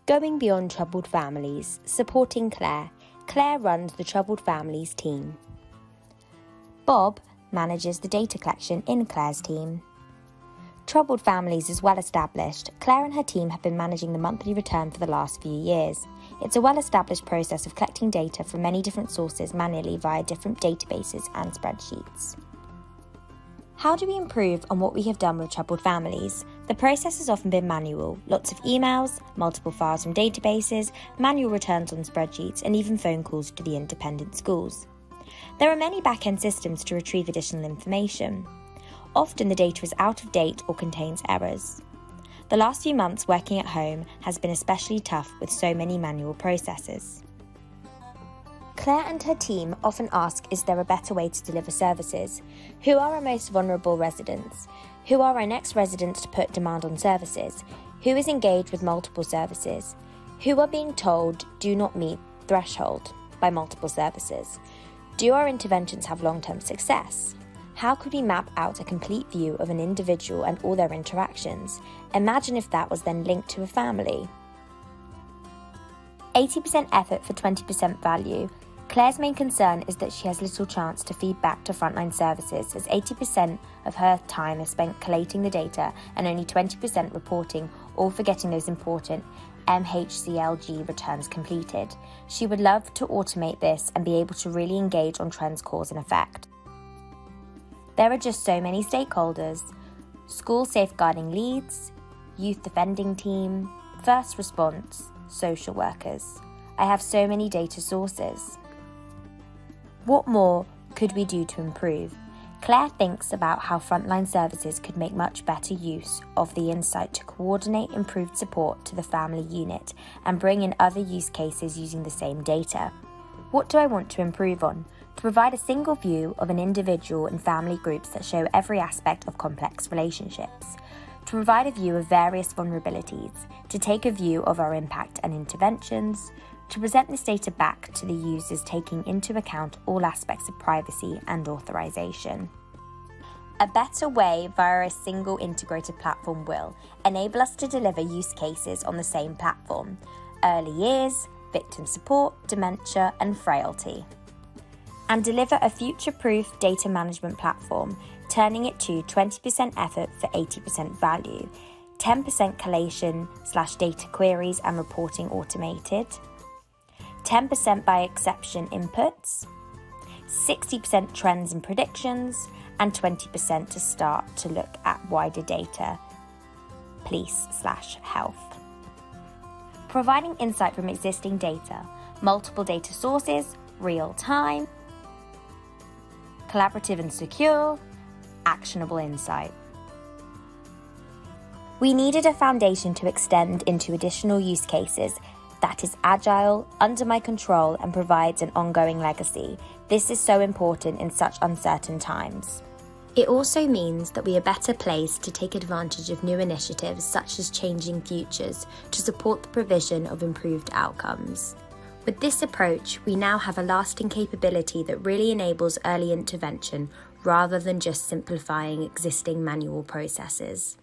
Going beyond troubled families, supporting Claire. Claire runs the troubled families team. Bob manages the data collection in Claire's team. Troubled families is well established. Claire and her team have been managing the monthly return for the last few years. It's a well-established process of collecting data from many different sources manually via different databases and spreadsheets. How do we improve on what we have done with troubled families? The process has often been manual, lots of emails, multiple files from databases, manual returns on spreadsheets, and even phone calls to the independent schools. There are many back-end systems to retrieve additional information. Often the data is out of date or contains errors. The last few months working at home has been especially tough with so many manual processes. Claire and her team often ask, is there a better way to deliver services? Who are our most vulnerable residents? Who are our next residents to put demand on services? Who is engaged with multiple services? Who are being told do not meet threshold by multiple services? Do our interventions have long-term success? How could we map out a complete view of an individual and all their interactions? Imagine if that was then linked to a family. 80% effort for 20% value. Claire's main concern is that she has little chance to feed back to frontline services, as 80% of her time is spent collating the data and only 20% reporting or for getting those important MHCLG returns completed. She would love to automate this and be able to really engage on trends, cause and effect. There are just so many stakeholders: school safeguarding leads, youth defending team, first response, social workers. I have so many data sources. What more could we do to improve? Claire thinks about how frontline services could make much better use of the insight to coordinate improved support to the family unit and bring in other use cases using the same data. What do I want to improve on? To provide a single view of an individual and family groups that show every aspect of complex relationships. To provide a view of various vulnerabilities. To take a view of our impact and interventions. To present this data back to the users, taking into account all aspects of privacy and authorization. A better way via a single integrated platform will enable us to deliver use cases on the same platform: early years, victim support, dementia, and frailty. And deliver a future-proof data management platform, turning it to 20% effort for 80% value, 10% collation/data queries and reporting automated, 10% by exception inputs, 60% trends and predictions, and 20% to start to look at wider data, police/health. Providing insight from existing data, multiple data sources, real time, collaborative and secure, actionable insight. We needed a foundation to extend into additional use cases that is agile, under my control, and provides an ongoing legacy. This is so important in such uncertain times. It also means that we are better placed to take advantage of new initiatives such as Changing Futures to support the provision of improved outcomes. With this approach, we now have a lasting capability that really enables early intervention rather than just simplifying existing manual processes.